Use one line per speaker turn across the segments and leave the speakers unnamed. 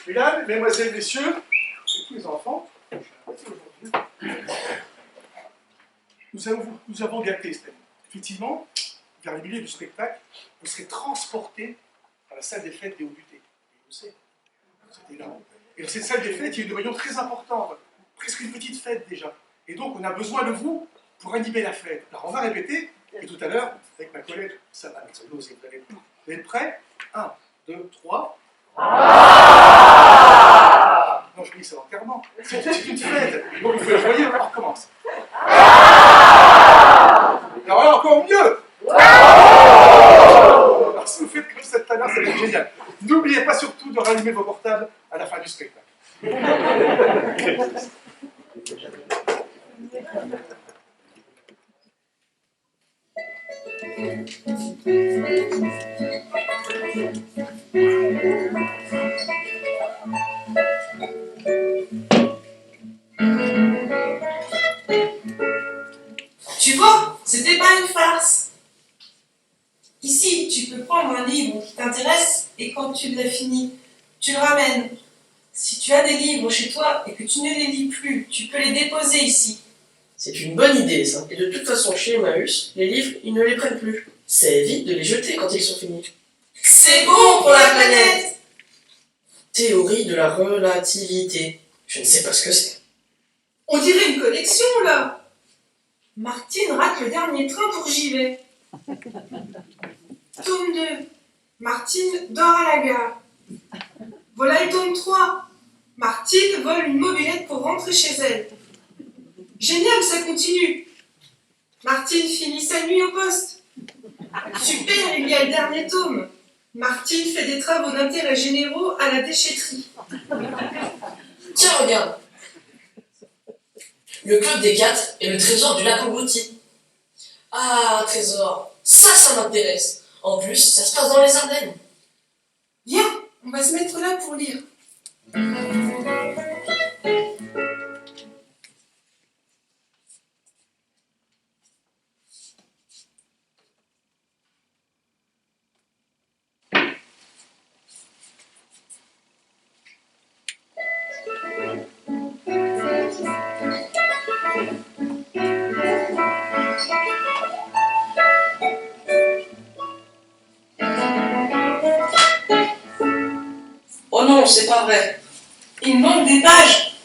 Mesdames, mesdemoiselles, messieurs, et tous les enfants, nous avons gâté cette année. Effectivement, vers le milieu du spectacle, vous serez transportés à la salle des fêtes des Hauts-Buttés. Vous savez, c'était là. Et dans cette salle des fêtes, il y a une réunion très importante, presque une petite fête déjà. Et donc, on a besoin de vous pour animer la fête. Alors, on va répéter, et tout à l'heure, avec ma collègue, ça va exploser. Vous êtes prêts? 1, 2, 3. Non, je dis c'est l'enterrement. C'est une fête. Donc, vous pouvez le voyer, on recommence. Alors là, encore mieux. Alors, si vous faites comme ça tout à l'heure, ça va être génial. N'oubliez pas surtout de rallumer vos portables à la fin du spectacle.
Tu vois, c'était pas une farce. Ici, tu peux prendre un livre qui t'intéresse et quand tu l'as fini, tu le ramènes. Si tu as des livres chez toi et que tu ne les lis plus, tu peux les déposer ici.
C'est une bonne idée, ça. Et de toute façon, chez Emmaüs, les livres, ils ne les prennent plus. Ça évite de les jeter quand ils sont finis.
C'est bon pour la planète!
Théorie de la relativité. Je ne sais pas ce que c'est.
On dirait une collection, là! Martine rate le dernier train pour Givet. Tome 2. Martine dort à la gare. Voilà le tome 3. Martine vole une mobilette pour rentrer chez elle. Génial, ça continue. Martine finit sa nuit au poste. Super, il y a le dernier tome. Martine fait des travaux d'intérêt généraux à la déchetterie.
Tiens, regarde. Le club des 4 et le trésor du lac englouti. Ah, trésor, ça m'intéresse. En plus, ça se passe dans les Ardennes.
Viens, on va se mettre là pour lire.
Oh non, c'est pas vrai.
Il manque des pages.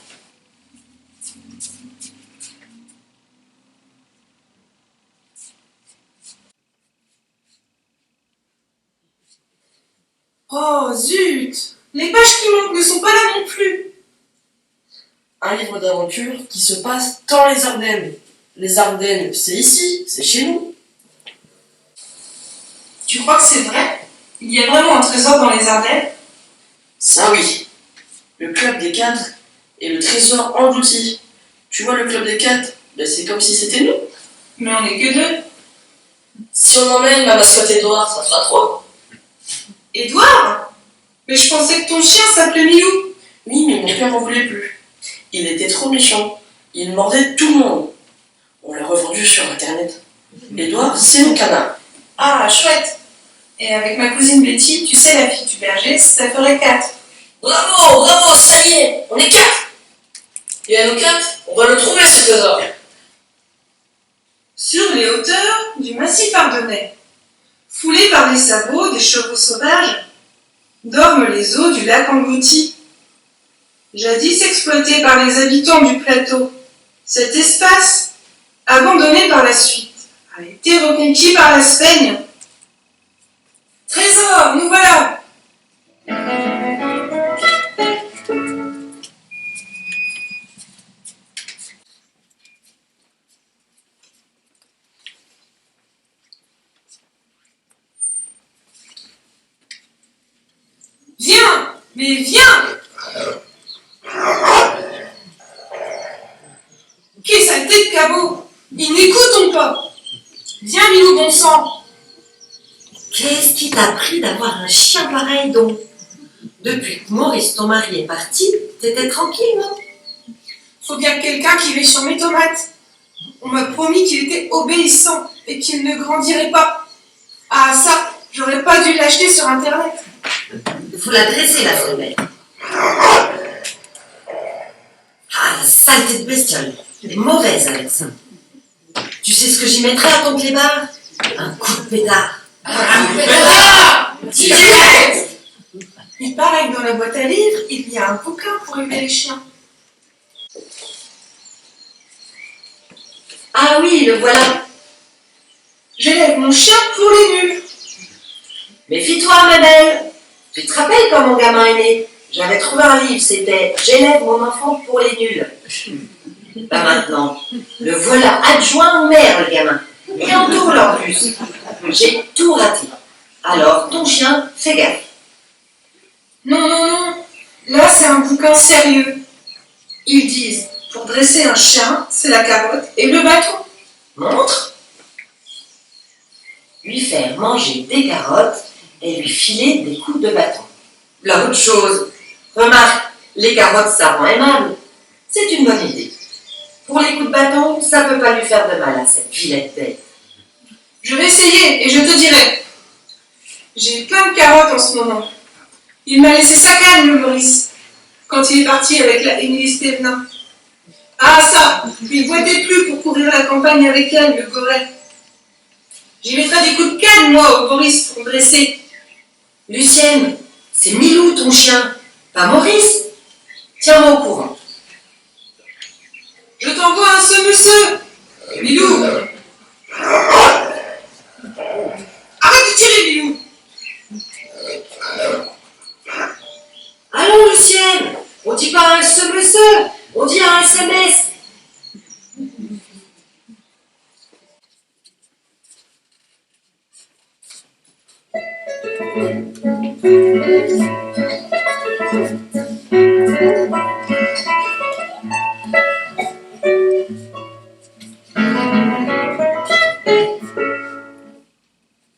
Oh zut! Les pages qui manquent ne sont pas là non plus.
Un livre d'aventure qui se passe dans les Ardennes. Les Ardennes, c'est ici, c'est chez nous.
Tu crois que c'est vrai? Il y a vraiment un trésor dans les Ardennes?
Ça oui. Le club des 4 et le trésor englouti. Tu vois le club des 4? Ben, c'est comme si c'était nous.
Mais on n'est que 2.
Si on emmène ma mascotte Edouard, ça fera 3.
Édouard? Mais je pensais que ton chien s'appelait Milou.
Oui, mais mon père n'en voulait plus. Il était trop méchant. Il mordait tout le monde. On l'a revendu sur internet. Edouard, c'est mon canard.
Ah, chouette. Et avec ma cousine Betty, tu sais, la fille du berger, ça ferait 4.
Bravo, bravo, ça y est, on est 4. Et à nos 4, on va le trouver ce trésor.
Sur les hauteurs du massif ardennais, foulés par les sabots des chevaux sauvages, dorment les eaux du lac englouti. Jadis exploité par les habitants du plateau, cet espace, abandonné par la suite, a été reconquis par la Speigne. Trésor, nous voilà! Viens! Mais viens! Qu'est-ce saleté de cabot! Ils n'écoutent pas! Viens, Milou, bon sang!
Qu'est-ce qui t'a pris d'avoir un chien pareil donc? Depuis que Maurice, ton mari, est parti, t'étais tranquille, non?
Faut bien quelqu'un qui veille sur mes tomates. On m'a promis qu'il était obéissant et qu'il ne grandirait pas. Ah ça, j'aurais pas dû l'acheter sur internet.
Faut la dresser, la femelle. Ah, saleté de bestiole. Elle est mauvaise avec ça. Tu sais ce que j'y mettrais à ton clébard? Un coup de pétard.
Un pétard!
Il paraît que dans la boîte à livres, il y a un bouquin pour aimer les chiens.
Ah oui, le voilà.
J'élève mon chien pour les nuls.
Méfie-toi, ma belle. Tu te rappelles quand mon gamin est né? J'avais trouvé un livre, c'était « J'élève mon enfant pour les nuls ». Pas maintenant. Le voilà adjoint au maire, le gamin. Et en tôle en plus. J'ai tout raté. Alors, ton chien, fais gaffe.
Non, non, non. Là, c'est un bouquin sérieux. Ils disent, pour dresser un chien, c'est la carotte et le bâton.
Montre. Lui faire manger des carottes et lui filer des coups de bâton. La autre chose, remarque, les carottes, ça rend aimable. C'est une bonne idée. Pour les coups de bâton, ça peut pas lui faire de mal à cette vilaine bête.
Je vais essayer et je te dirai. J'ai plein de carottes en ce moment. Il m'a laissé sa canne, le Maurice, quand il est parti avec la Émilie Stévenin. Ah ça, il ne boitait plus pour courir la campagne avec elle, le goret. J'y mettrai des coups de canne, moi, au Maurice, pour me dresser.
Lucienne, c'est Milou ton chien, pas Maurice. Tiens-moi au courant.
Je t'envoie un semeceux. Milou. Arrête de tirer, Milou.
Allons, Lucienne, on dit pas un semeseux, on dit un SMS.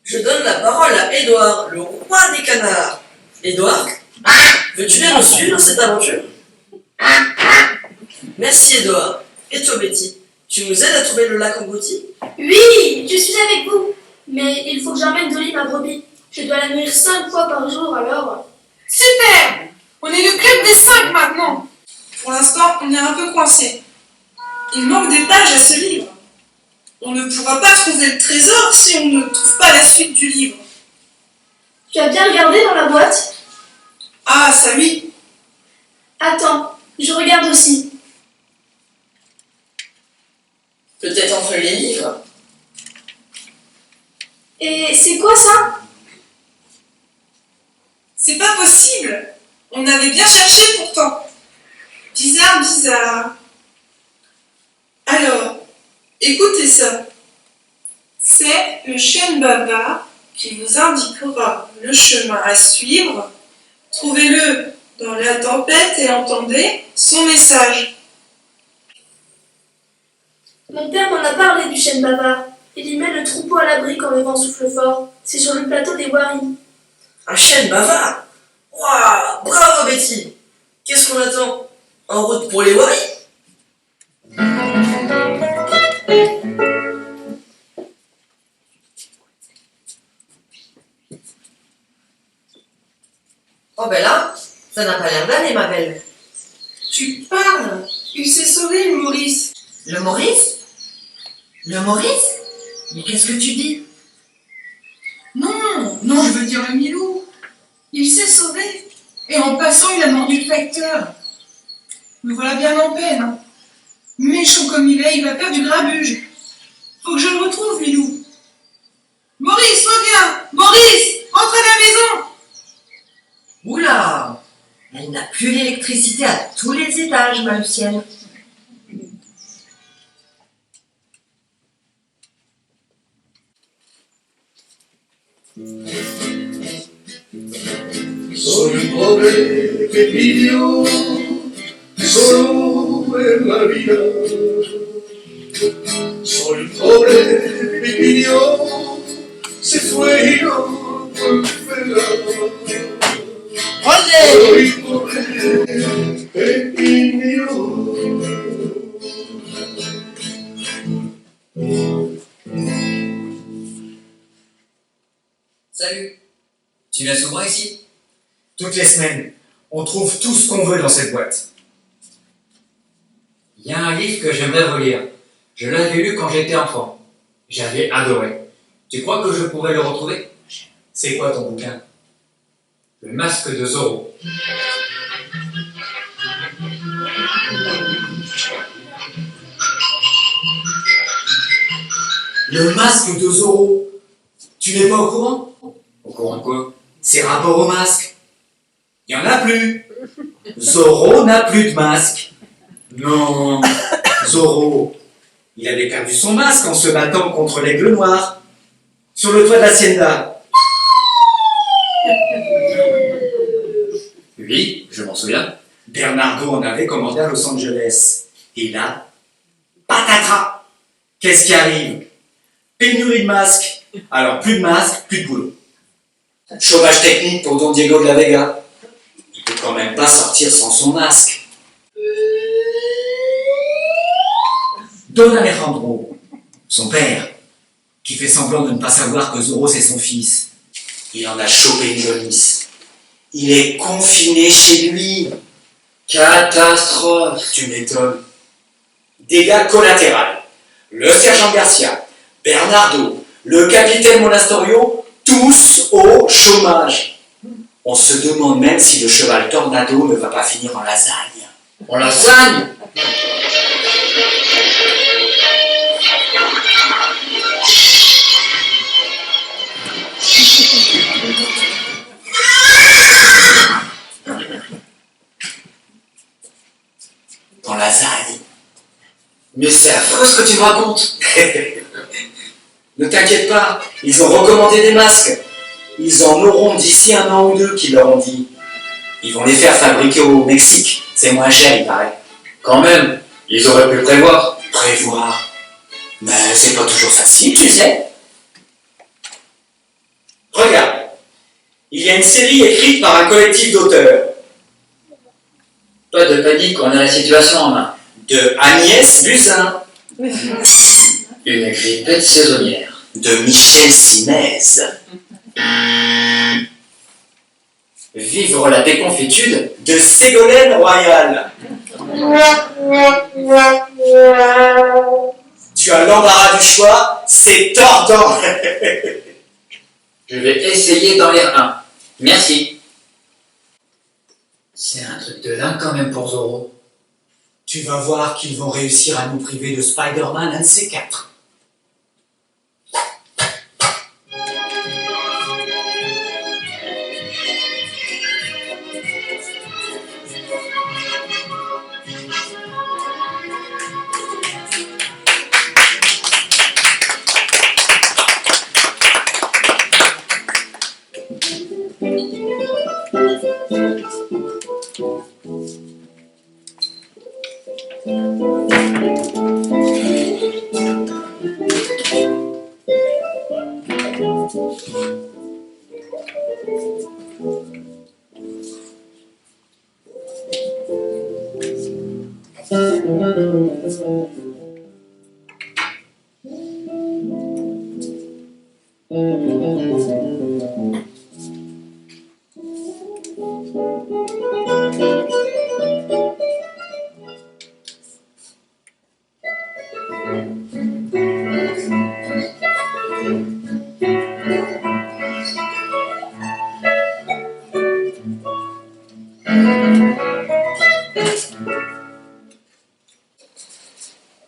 Je donne la parole à Édouard, le roi des canards. Édouard, veux-tu bien nous suivre dans cette aventure? Merci Édouard. Et toi Betty, tu nous aides à trouver le lac englouti?
Oui, je suis avec vous. Mais il faut que j'emmène Dolly, ma brebis. Je dois la nourrir 5 fois par jour, alors...
Super. On est le club des 5 maintenant. Pour l'instant, on est un peu coincé. Il manque des pages à ce livre. On ne pourra pas trouver le trésor si on ne trouve pas la suite du livre.
Tu as bien regardé dans la boîte?
Ah, ça oui.
Attends, je regarde aussi.
Peut-être entre les livres?
Et c'est quoi ça?
C'est pas possible. On avait bien cherché pourtant. Bizarre, bizarre. Alors, écoutez ça. C'est le chêne bavard qui vous indiquera le chemin à suivre. Trouvez-le dans la tempête et entendez son message.
Mon père m'en a parlé du chêne bavard. Il y met le troupeau à l'abri quand le vent souffle fort. C'est sur le plateau des Waris.
Un chêne bavard? Waouh, bravo Betty. Qu'est-ce qu'on attend? En route pour les Waris?
Oh ben là, ça n'a pas l'air d'aller, ma belle.
Tu parles. Il s'est sauvé, le Maurice.
Le Maurice? Le Maurice? Mais qu'est-ce que tu dis?
Non, non, je veux dire le Milou. Il s'est sauvé. Et en passant, il a mordu le facteur. Me voilà bien en peine. Hein. Méchant comme il va faire du grabuge. Faut que je le retrouve, Milou. Maurice, reviens. Maurice, rentre à la maison.
Oula! Elle n'a plus l'électricité à tous les étages, ma Lucienne.
Soy un pobre pequeño, solo en la vida. Soy un pobre pequeño, se fue y no volverá. Soy un pobre pequeño.
Salut, tu viens souvent ici? Toutes les semaines. On trouve tout ce qu'on veut dans cette boîte.
Il y a un livre que j'aimerais relire. Je l'avais lu quand j'étais enfant. J'avais adoré. Tu crois que je pourrais le retrouver?
C'est quoi ton bouquin?
Le masque de Zorro.
Le masque de Zorro. Tu n'es pas au courant?
Au courant de quoi?
C'est rapport au masque. Il n'y en a plus. Zorro n'a plus de masque. Non, Zorro, il avait perdu son masque en se battant contre l'aigle noir. Sur le toit de l'hacienda.
Oui, je m'en souviens.
Bernardo en avait commandé à Los Angeles. Et là, patatras! Qu'est-ce qui arrive? Pénurie de masques. Alors plus de masques, plus de boulot. Chômage technique pour Don Diego de la Vega. Il peut quand même pas sortir sans son masque. Don Alejandro, son père, qui fait semblant de ne pas savoir que Zorro c'est son fils. Il en a chopé une bonisse. Il est confiné chez lui. Catastrophe. Tu m'étonnes. Dégâts collatéraux. Le sergent Garcia, Bernardo, le capitaine Monastorio, tous au chômage. On se demande même si le cheval Tornado ne va pas finir en lasagne.
En lasagne?
En lasagne. Mais c'est affreux ce que tu me racontes. Ne t'inquiète pas, ils ont recommandé des masques. Ils en auront d'ici 1 an ou 2 qu'ils leur ont dit. Ils vont les faire fabriquer au Mexique. C'est moins cher, il paraît.
Quand même, ils auraient pu le prévoir.
Prévoir. Mais c'est pas toujours facile, tu sais. Regarde. Il y a une série écrite par un collectif d'auteurs.
Pas de panique, on a la situation en main.
De Agnès Buzyn.
Une grippette saisonnière.
De Michel Simez.
Vivre la déconfitude.
De Ségolène Royal. Tu as l'embarras du choix, c'est tordant.
Je vais essayer d'en lire un. Merci. C'est un truc de dingue quand même pour Zorro.
Tu vas voir qu'ils vont réussir à nous priver de Spider-Man, un de ces 4.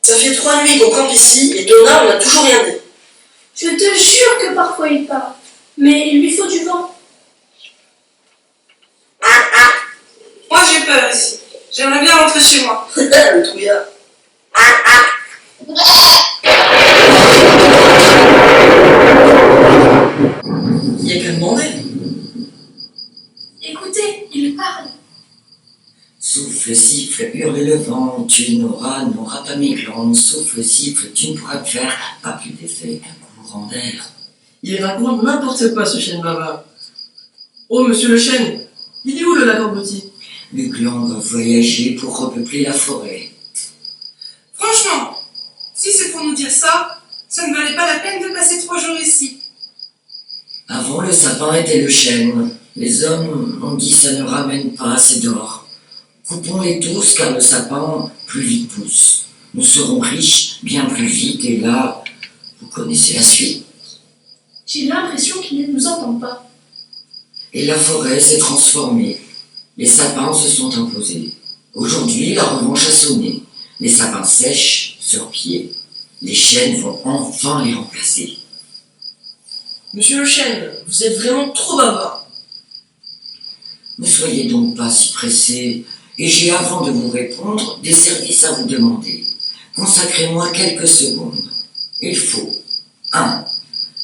Ça fait 3 nuits qu'on campe ici et Donna, on n'a toujours rien dit.
Je te jure que parfois il part. Mais il lui faut du vent.
Moi j'ai peur ici. J'aimerais bien rentrer chez moi.
Le trouillard. Il n'y a qu'à demander.
Écoutez, il parle.
Souffle, siffle, hurle le vent, tu n'auras pas mes glandes. Souffle, siffle, tu ne pourras faire pas plus d'effet qu'un courant d'air.
Il raconte n'importe quoi ce chêne bavard. Oh, monsieur le chêne, il est où le lac englouti?
Le gland doit voyager pour repeupler la forêt.
Franchement, si c'est pour nous dire ça, ça ne valait pas la peine de passer 3 jours ici.
Avant, le sapin était le chêne. Les hommes ont dit ça ne ramène pas assez d'or. Coupons-les tous car le sapin plus vite pousse. Nous serons riches bien plus vite et là, vous connaissez la suite.
J'ai l'impression qu'il ne nous entend pas.
Et la forêt s'est transformée. Les sapins se sont imposés. Aujourd'hui, la revanche a sonné. Les sapins sèchent sur pied. Les chênes vont enfin les remplacer.
Monsieur le chêne, vous êtes vraiment trop bavard.
Ne soyez donc pas si pressés, et j'ai avant de vous répondre des services à vous demander. Consacrez-moi quelques secondes. Il faut 1.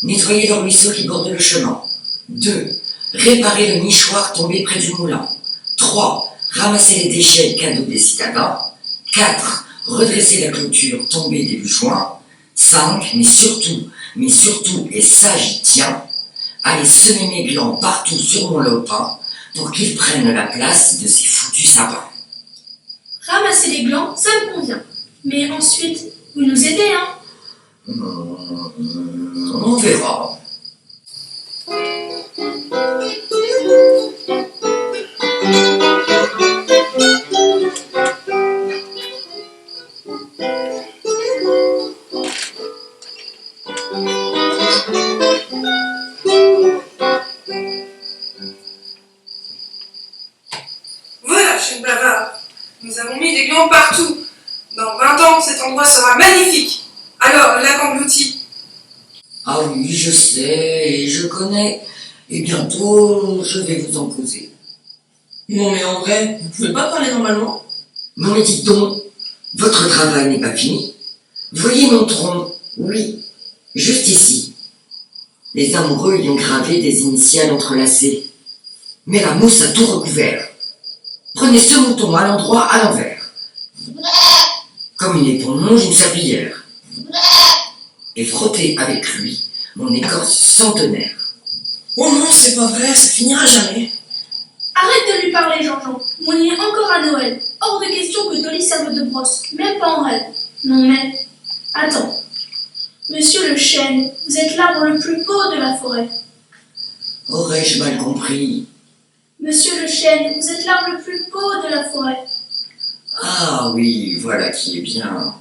Nettoyer le ruisseau qui borde le chemin. 2. Réparer le nichoir tombé près du moulin. 3. Ramasser les déchets cadeaux des citadins. 4. Redresser la clôture tombée début juin. 5. Mais surtout, et ça j'y tiens, aller semer mes glands partout sur mon lopin pour qu'ils prennent la place de ces foutus sapins.
Ramasser les glands, ça me convient. Mais ensuite, vous nous aidez, hein?
On verra.
Voilà, chef bavard. Nous avons mis des glands partout. Dans 20 ans, cet endroit sera magnifique. Alors, le lac englouti.
Ah oui, je sais et je connais. Et bientôt, je vais vous en causer.
Non mais en vrai, vous pouvez pas parler normalement?
Non mais dites donc, votre travail n'est pas fini. Voyez mon tronc, oui, juste ici. Les amoureux y ont gravé des initiales entrelacées. Mais la mousse a tout recouvert. Prenez ce mouton à l'endroit à l'envers. Comme une éponge, une serpillière. Et frottez avec lui mon écorce centenaire.
Oh non, c'est pas vrai, ça finira jamais.
Arrête de lui parler, Jean-Jean. On y est encore à Noël. Hors de question que Dolly serve de brosse. Même pas en rêve. Non mais... Attends. Monsieur le chêne, vous êtes l'arbre le plus beau de la forêt.
Aurais-je mal compris?
Monsieur le chêne, vous êtes l'arbre le plus beau de la forêt.
Ah oui, voilà qui est bien.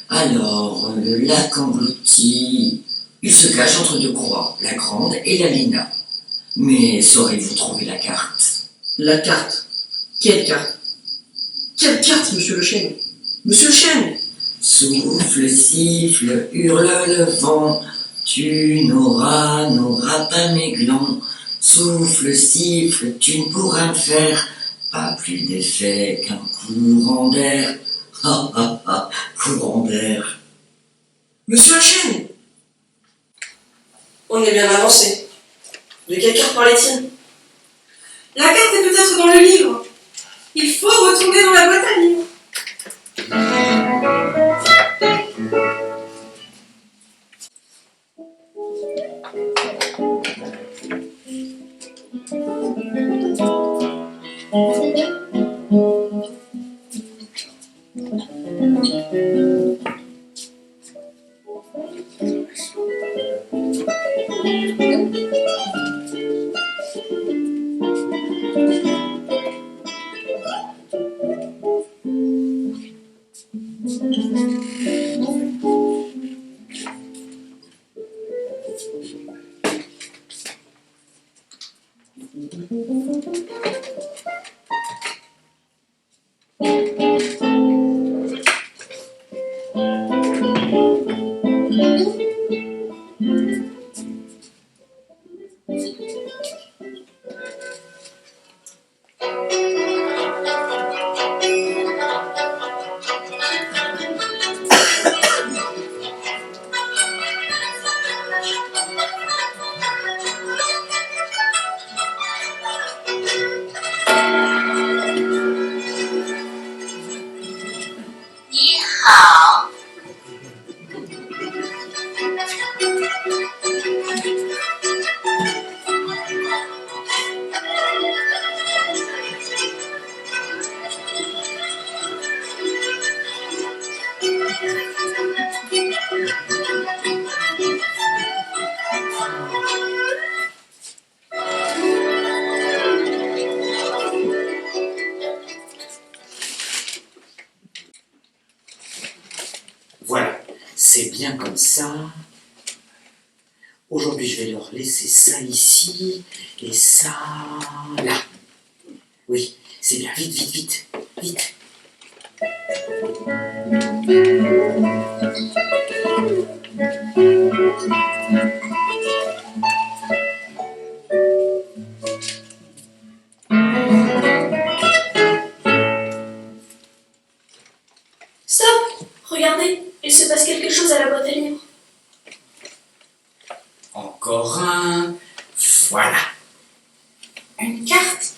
Alors, le lac englouti, il se cache entre deux croix, la Grande et la Lina. Mais saurez-vous trouver la carte?
La carte? Quelle carte? Quelle carte, monsieur le chêne? Monsieur le chêne!
Souffle, siffle, hurle le vent, tu n'auras pas mes glands. Souffle, siffle, tu ne pourras me faire pas plus d'effet qu'un courant d'air. Ha ha ha, courant d'air.
Monsieur le chêne! On est bien avancé. De quelle carte parlait-il?
La carte est peut-être dans le livre. Il faut retourner dans la boîte à livres.
C'est bien comme ça. Aujourd'hui, je vais leur laisser ça ici et ça là. Oui, c'est bien. Vite, vite, vite, vite.
Stop! Regardez, il se passe quelque chose à la boîte à livres.
Encore un. Voilà.
Une carte?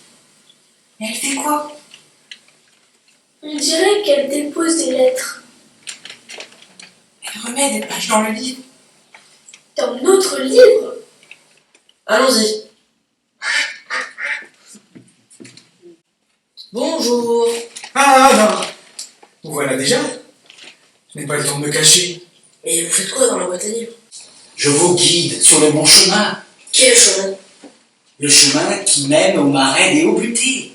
Mais elle fait quoi?
On dirait qu'elle dépose des lettres.
Elle remet des pages dans le livre.
Dans notre livre?
Allons-y. Bonjour.
Ah non. Vous voilà déjà. Je n'ai pas le temps de me cacher.
Et vous faites quoi dans la boîte à livres?
Je vous guide sur le bon chemin.
Quel chemin?
Le chemin qui mène au marais des Hauts-Butés.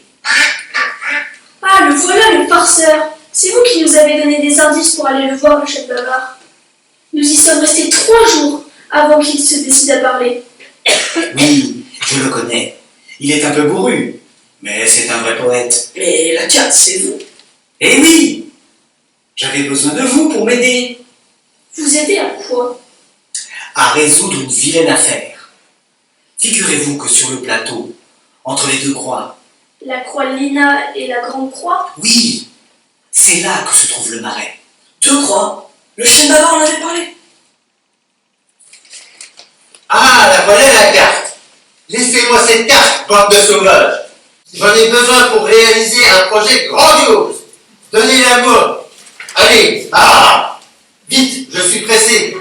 Ah, le voilà, le farceur! C'est vous qui nous avez donné des indices pour aller le voir, le chef bavard. Nous y sommes restés 3 jours avant qu'il se décide à parler.
Oui, je le connais. Il est un peu bourru, mais c'est un vrai poète.
Mais la carte, c'est vous.
Eh oui! J'avais besoin de vous pour m'aider
Vous aidez à quoi?
à résoudre une vilaine affaire. Figurez-vous que sur le plateau, entre les deux croix,
La croix Lina et la grande croix?
oui, c'est là que se trouve le marais.
2 croix. Le chien bavard en avait parlé.
Ah, la voilà la carte. Laissez-moi cette carte, bande de sauvages. J'en ai besoin pour réaliser un projet grandiose. Donnez-la-moi. Allez, vite, je suis pressé.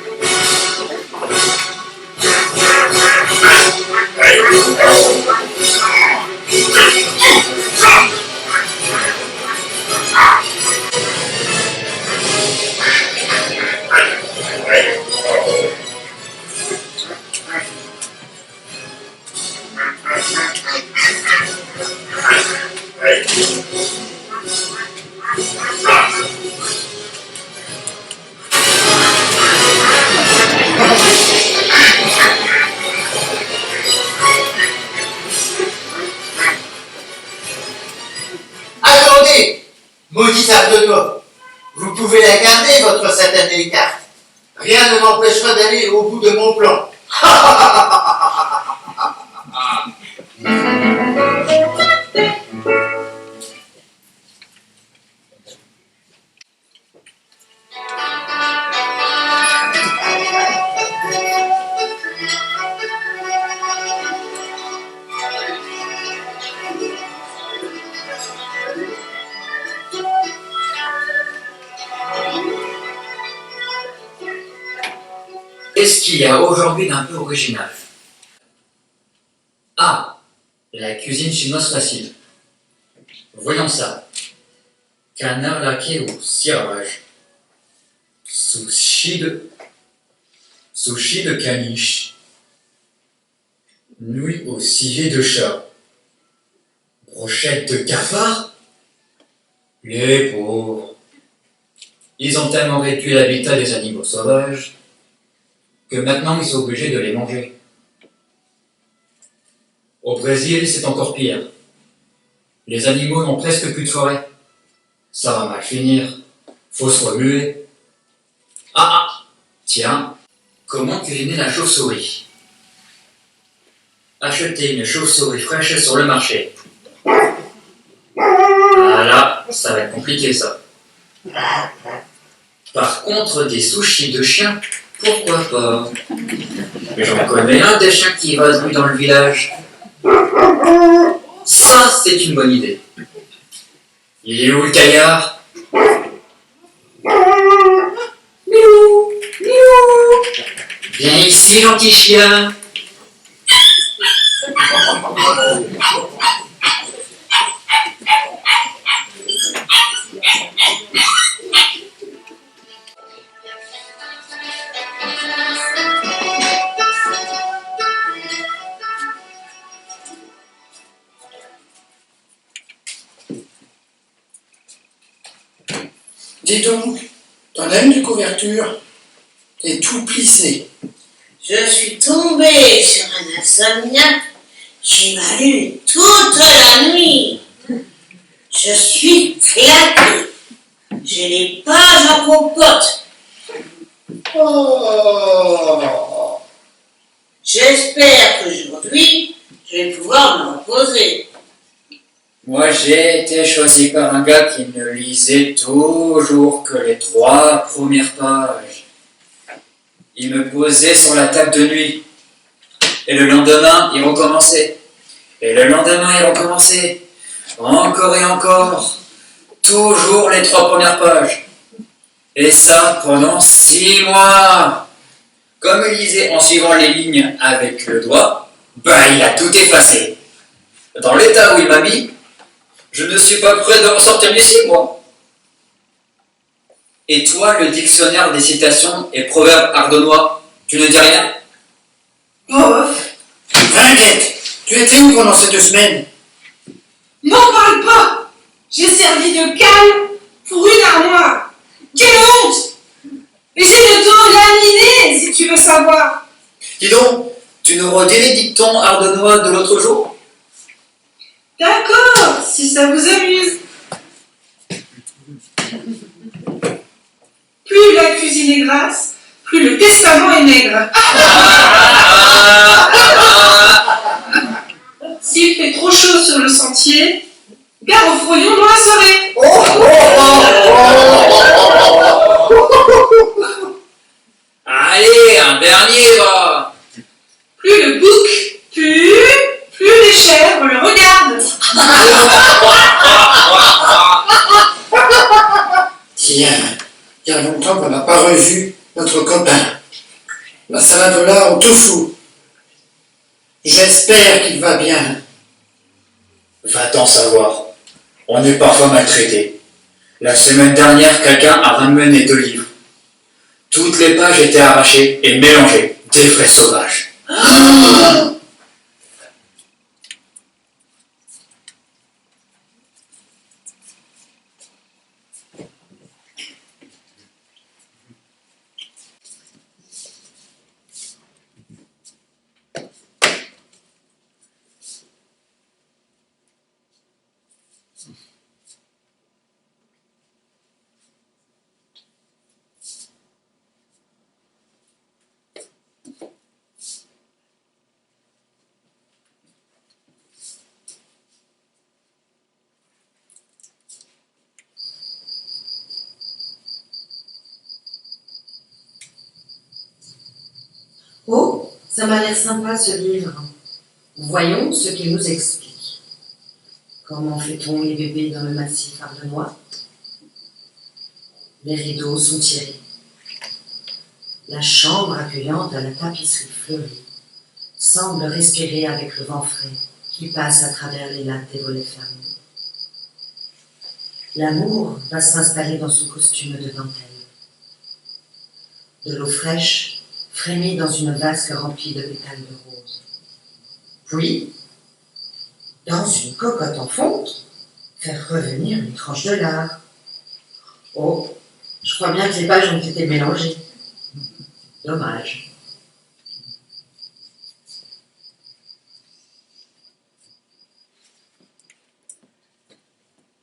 Attendez, maudit Ardennois. Vous pouvez la garder, votre satanée carte. Rien ne m'empêchera d'aller au bout de mon plan.
Qu'est-ce qu'il y a aujourd'hui d'un peu original? Ah, la cuisine chinoise facile. Voyons ça. Canard laqué au cirage. Sushi de caniche. Nouilles au civet de chat. Brochette de cafard. Les pauvres. Ils ont tellement réduit l'habitat des animaux sauvages que maintenant ils sont obligés de les manger. Au Brésil, c'est encore pire. Les animaux n'ont presque plus de forêt. Ça va mal finir. Faut se remuer. Tiens, comment cuisiner la chauve-souris? Acheter une chauve-souris fraîche sur le marché. Voilà, ça va être compliqué ça. Par contre, des sushis de chiens, pourquoi pas? J'en connais un des chiens qui va dans le village. Ça, c'est une bonne idée. Il est où le caillard? Miaou, miaou. Viens ici, gentil chien.
Dis donc, t'en as une de couverture?
et tout plissé.
Je suis tombée sur un insomniaque qui m'a lu toute la nuit. Je suis claquée. Je n'ai pas en compote.
Oh.
J'espère qu'aujourd'hui, je vais pouvoir me reposer.
Moi, j'ai été choisi par un gars qui ne lisait toujours que les 3 premières pages. Il me posait sur la table de nuit. Et le lendemain, il recommençait. Et le lendemain, il recommençait. Encore et encore. Toujours les 3 premières pages. Et ça pendant 6 mois. Comme il lisait en suivant les lignes avec le doigt, il a tout effacé. Dans l'état où il m'a mis, je ne suis pas prêt de ressortir d'ici, moi. Et toi, le dictionnaire des citations et proverbes ardonnois, tu ne dis rien?
Bof.
Ringuette, tu étais où pendant ces 2 semaines?
M'en parle pas. J'ai servi de cale pour une armoire. Quelle honte. Essaie de te laminer si tu veux savoir.
Dis donc, tu nous redis les dictons ardonnois de l'autre jour?
D'accord, si ça vous amuse. Plus la cuisine est grasse, plus le testament est maigre. S'il fait trop chaud sur le sentier, gare au froyon dans la soirée.
Allez, un dernier, va.
Plus le bouc pue, plus les chèvres le regardent.
Tiens, il y a longtemps qu'on n'a pas revu notre copain. La salade là au tofu. J'espère qu'il va bien.
Va-t'en savoir. On est parfois maltraité. La semaine dernière, quelqu'un a ramené 2 livres. Toutes les pages étaient arrachées et mélangées. Des vrais sauvages.
Oh, ça m'a l'air sympa ce livre. Voyons ce qu'il nous explique. Comment fait-on les bébés dans le massif ardonnois? Les rideaux sont tirés. La chambre accueillante à la tapisserie fleurie semble respirer avec le vent frais qui passe à travers les lattes des volets fermés. L'amour va s'installer dans son costume de dentelle. De l'eau fraîche frémit dans une vasque remplie de pétales de rose. Puis, dans une cocotte en fonte, faire revenir une tranche de lard. Oh, je crois bien que les pages ont été mélangées. Dommage.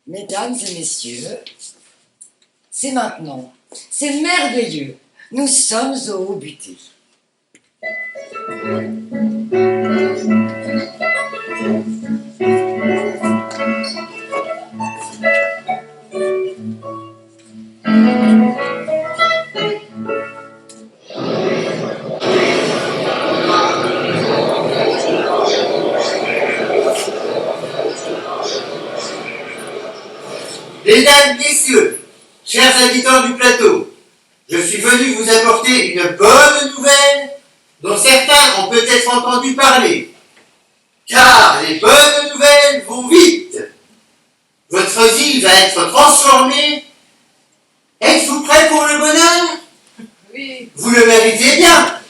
Mesdames et messieurs, c'est maintenant. C'est merveilleux. Nous sommes au Haut-Buté.
Mesdames, messieurs, chers habitants du plateau, je suis venu vous apporter une bonne nouvelle dont certains ont peut-être entendu parler. Car les bonnes nouvelles vont vite. Votre vie va être transformée. Êtes-vous prêts pour le bonheur?
Oui.
Vous le méritez bien.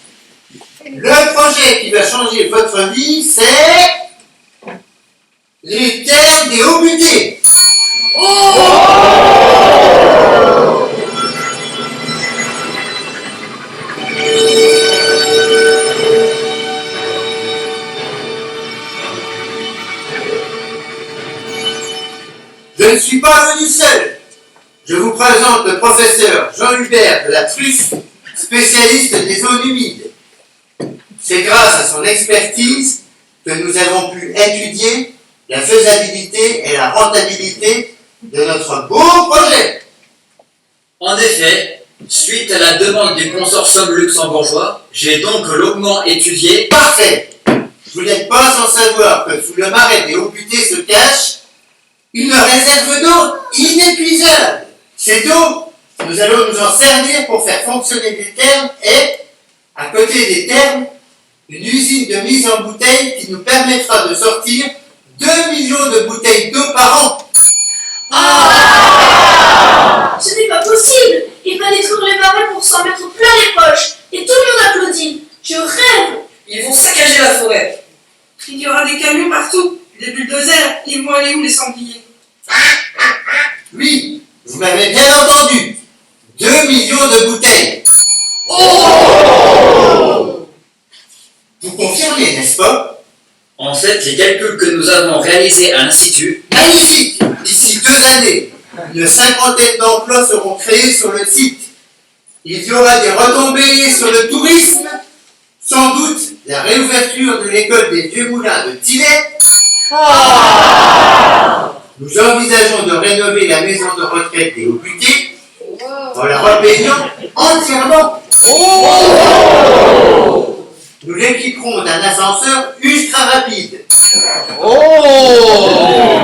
Le projet qui va changer votre vie, c'est les terres des Hauts-Butés. ne suis pas venu seul. Je vous présente le professeur Jean-Hubert de la Truffe, spécialiste des zones humides. C'est grâce à son expertise que nous avons pu étudier la faisabilité et la rentabilité de notre beau projet.
En effet, suite à la demande du consortium luxembourgeois, j'ai donc longuement étudié.
Parfait. Vous n'êtes pas sans savoir que sous le marais des Hauts-Buttés se cache une réserve d'eau inépuisable. Cette eau, nous allons nous en servir pour faire fonctionner des thermes et, à côté des thermes, une usine de mise en bouteille qui nous permettra de sortir 2 millions de bouteilles d'eau par an.
Ce n'est pas possible. Il va détruire les marais pour s'en mettre plein les poches. Et tout le monde applaudit. Je rêve.
Ils vont saccager la forêt.
Il y aura des camions partout, des bulldozers, ils vont aller où les sangliers?
Oui, vous m'avez bien entendu. 2 millions de bouteilles. Vous confirmez, n'est-ce pas?
En fait, les calculs que nous avons réalisés à l'Institut.
Magnifique! D'ici 2 années, une 50aine d'emplois seront créés sur le site. Il y aura des retombées sur le tourisme, sans doute la réouverture de l'école des Vieux Moulins de Tillet. Nous envisageons de rénover la maison de retraite des Hauts-Buttés en la repeignant entièrement. Nous l'équiperons d'un ascenseur ultra rapide. Nous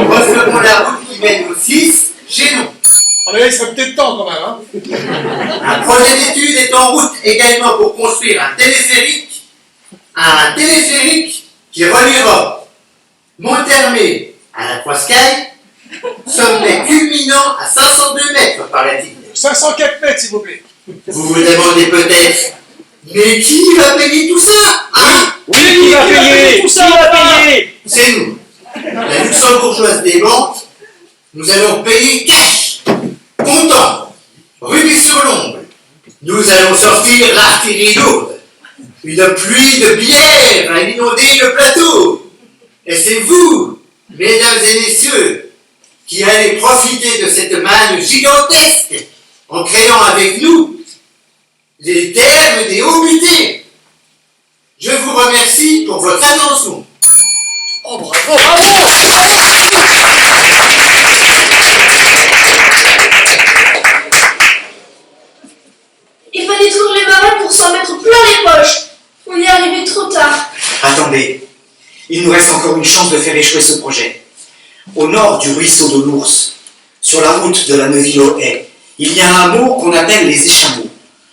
referons la route qui mène au 6 chez nous.
Ah mais là, il serait peut-être temps quand même, hein.
Un projet d'étude est en route également pour construire un téléphérique qui reliera Monthermé à la Croix-Sky, sommet culminant à 502 mètres par la digue.
504 mètres, s'il vous plaît.
Vous vous demandez peut-être, mais qui va payer tout ça, hein?
Oui, qui va payer?
Tout ça,
Qui va payer?
C'est nous, la luxembourgeoise des ventes. Nous allons payer cash, comptant, rubis sur l'ombre. Nous allons sortir l'artillerie lourde. Une pluie de bière va inonder le plateau. Et c'est vous, mesdames et messieurs, qui allez profiter de cette manne gigantesque en créant avec nous les thermes des Hauts-Buttés. Je vous remercie pour votre attention.
Oh, bravo!
Il va détruire les marais pour s'en mettre plein les poches. On est arrivé trop tard.
Attendez, il nous reste encore une chance de faire échouer ce projet. Au nord du ruisseau de l'Ours, sur la route de la Neuville aux Haies, il y a un hameau qu'on appelle les Échameaux.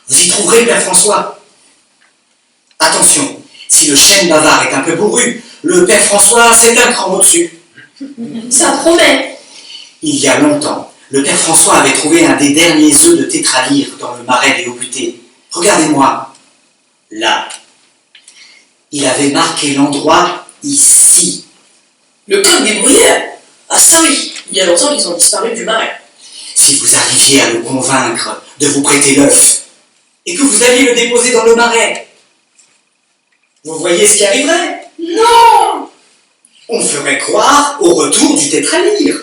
Vous y trouverez Père François. Attention, si le chêne bavard est un peu bourru, le Père François, c'est un cran au-dessus.
Ça promet.
Il y a longtemps, le Père François avait trouvé un des derniers œufs de tétralyre dans le marais des Hauts-Buttés. Regardez-moi, là. Il avait marqué l'endroit ici.
Le code des bruyères. Ah ça oui, il y a longtemps qu'ils ont disparu du marais.
Si vous arriviez à le convaincre de vous prêter l'œuf, et que vous alliez le déposer dans le marais, vous voyez ce qui arriverait?
Non!
On ferait croire au retour du tétralyre.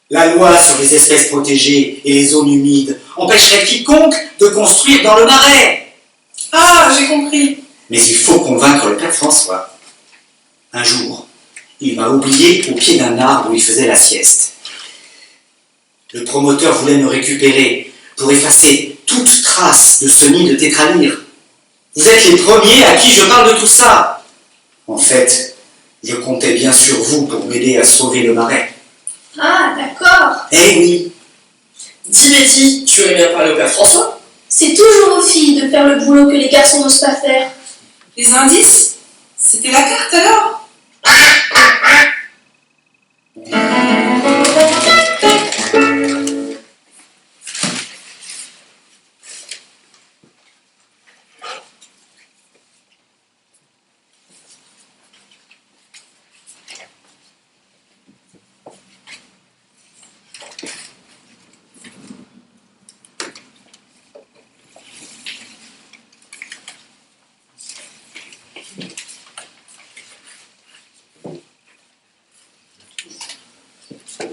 La loi sur les espèces protégées et les zones humides empêcherait quiconque de construire dans le marais.
Ah, j'ai compris.
Mais il faut convaincre le Père François. Un jour, il m'a oublié au pied d'un arbre où il faisait la sieste. Le promoteur voulait me récupérer pour effacer toute trace de ce nid de tétralyre. Vous êtes les premiers à qui je parle de tout ça. En fait, je comptais bien sur vous pour m'aider à sauver le marais.
Ah, d'accord.
Eh oui,
Dis Betty, tu aimes bien parler au Père François?
C'est toujours aux filles de faire le boulot que les garçons n'osent pas faire.
Les indices? C'était la carte alors?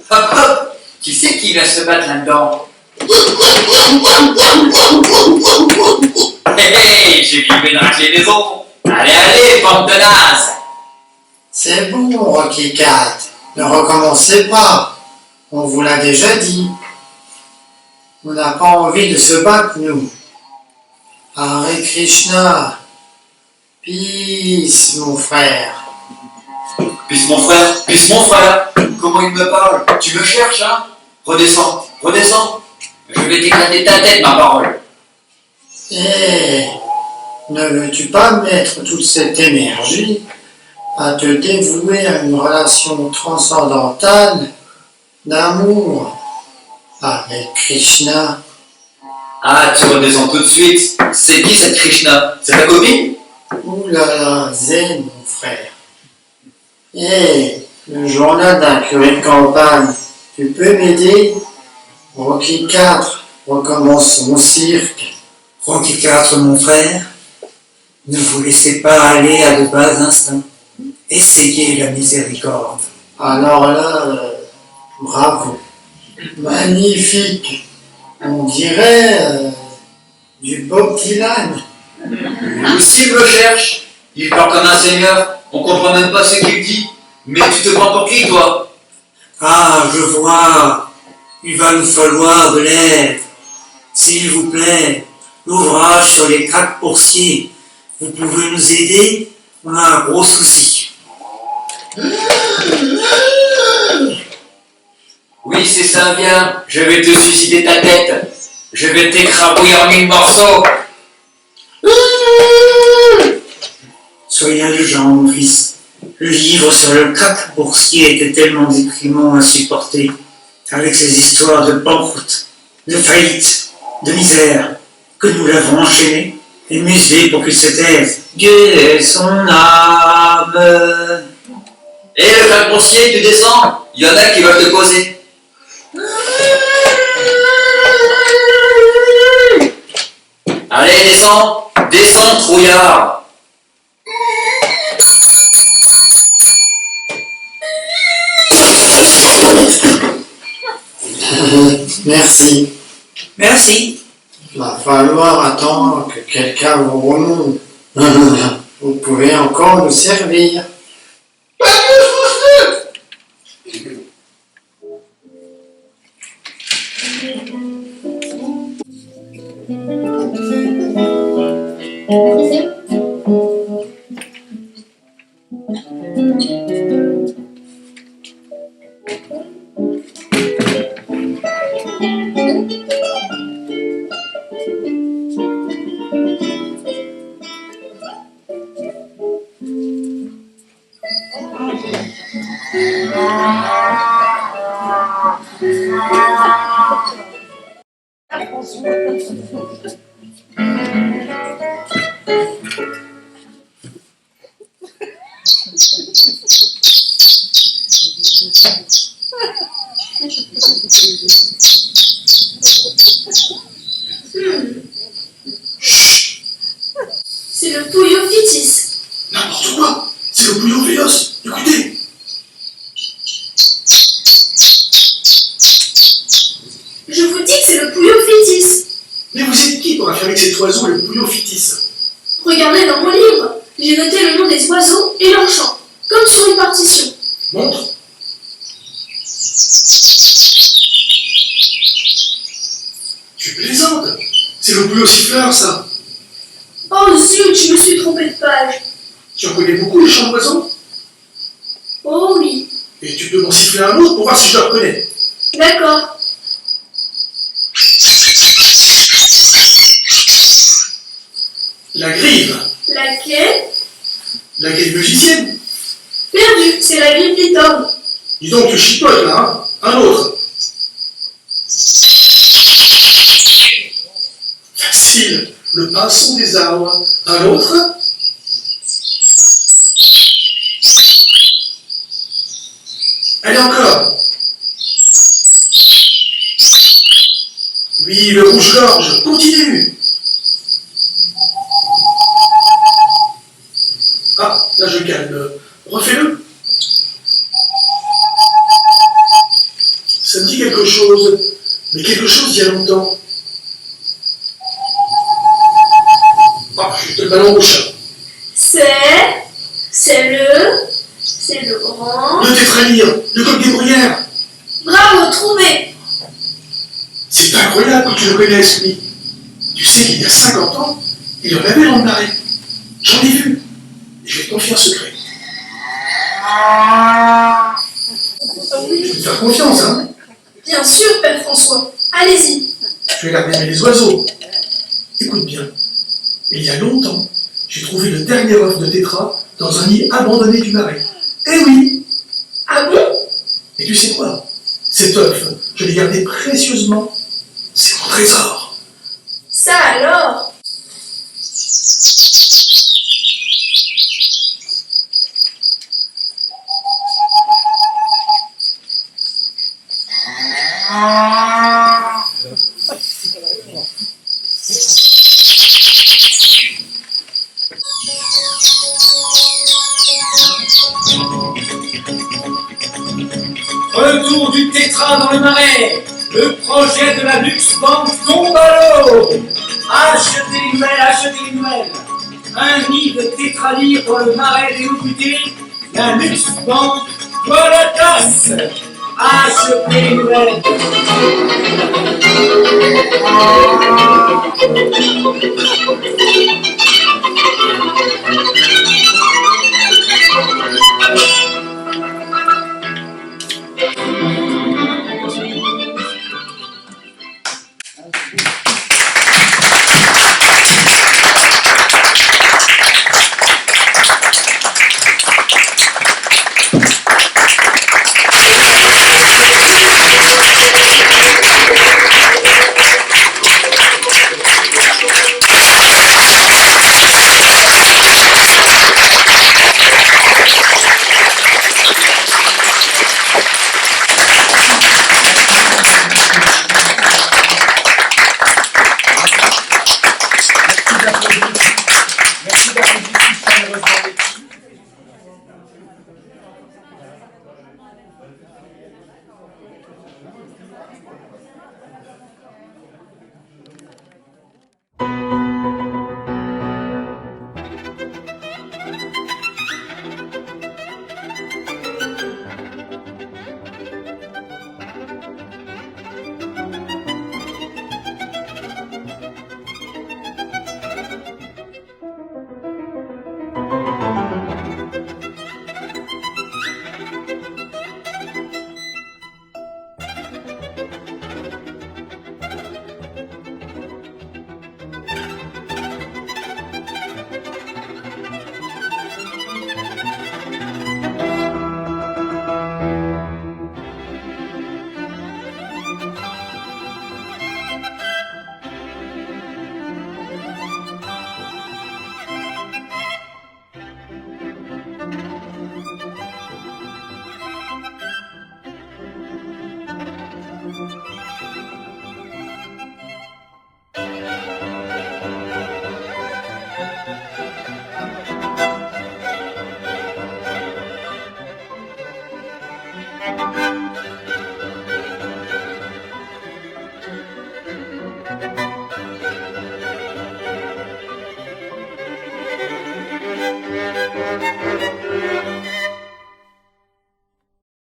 Hop hop,
Qui c'est qui vient se battre là-dedans? Hé hé, j'ai filmé dans la maison. Allez, allez, bande de nazes.
C'est bon, Rocky Cat. Ne recommencez pas. On vous l'a déjà dit. On n'a pas envie de se battre, nous. Hare Krishna. Peace, mon frère.
Puisse mon frère, puisse mon frère. Comment il me parle? Tu me cherches, hein? Redescends, redescends. Je vais t'éclater ta tête, ma parole.
Eh, ne veux-tu pas mettre toute cette énergie à te dévouer à une relation transcendantale d'amour avec Krishna?
Ah, tu redescends tout de suite. C'est qui cette Krishna? C'est ta copine?
Ouh là là, zen, mon frère. Eh, le journal d'un curé de campagne, tu peux m'aider? Rocky 4 recommence son cirque.
Rocky IV, mon frère, ne vous laissez pas aller à de bas instincts. Essayez la miséricorde.
Alors là, bravo. Magnifique. On dirait du Bob Dylan.
Lui aussi il me cherche. Il parle comme un seigneur. On comprend même pas ce qu'il dit. Mais tu te prends pour qui, toi?
Ah, je vois. Il va nous falloir de l'aide. S'il vous plaît, l'ouvrage sur les craques boursiers. Vous pouvez nous aider? On a un gros souci.
Oui, c'est ça, viens. Je vais te suicider ta tête. Je vais t'écrabouiller en 1000 morceaux.
Soyez indulgent, mon fils. Le livre sur le crack boursier était tellement déprimant à supporter, avec ses histoires de banqueroute, de faillite, de misère, que nous l'avons enchaîné et musé pour qu'il se taise. Dieu est son âme.
Et le crack boursier, tu descends. Il y en a qui veulent te causer. Allez, descends. Descends, trouillard.
Merci.
Merci.
Il va falloir attendre que quelqu'un vous remonte. Vous pouvez encore nous servir.
C'est le Puyo Fitis.
N'importe quoi. C'est le bouillon Vélos. Écoutez.
Je vous dis que c'est le Puyo Fitis.
Mais vous êtes qui pour affirmer que cet oiseau est le bouillon Fitis?
Regardez dans mon livre. J'ai noté le nom des oiseaux et leur chant, comme sur une partition.
Montre. Tu plaisantes. C'est le bouillon siffleur, ça.
Oh zut, je me suis trompée de page.
Tu en connais beaucoup les chants d'oiseaux?
Oh oui,
Et tu peux m'en siffler un autre pour voir si je le reconnais.
d'accord.
La grive.
Laquelle?
La grive musicienne.
Perdu, c'est la grippe des tomes.
Dis donc, tu chipotes là, hein. Un autre. Facile. Le pinson des arbres. Un autre. Allez encore. Oui, le rouge-gorge. Continue. Ah, là je calme. Refais-le. Ça me dit quelque chose, mais quelque chose il y a longtemps. Ah, je te le ballon au chat.
C'est le grand.
Le tétralyre, le coq des bruyères.
Bravo, trouvé.
C'est incroyable que tu le connaisses, lui. Tu sais qu'il y a 50 ans, il y en avait dans le marais. J'en ai vu. Et je vais te confier un secret. Je vais te faire confiance, hein.
Bien sûr, Père François. Allez-y.
Je vais garder aimer les oiseaux. Écoute bien. Il y a longtemps, j'ai trouvé le dernier œuf de tétra dans un nid abandonné du marais. Eh oui!
Ah bon?
Et tu sais quoi? Cet œuf, je l'ai gardé précieusement. C'est mon trésor.
Ça alors?
Retour du tétra dans le marais. Le projet de la Luxe Bank tombe à l'eau. Achetez les nouvelles, achetez les nouvelles. Un nid de tétralyre dans le marais des Hauts-Butés. La Luxe Bank doit la tasse. Achetez les nouvelles.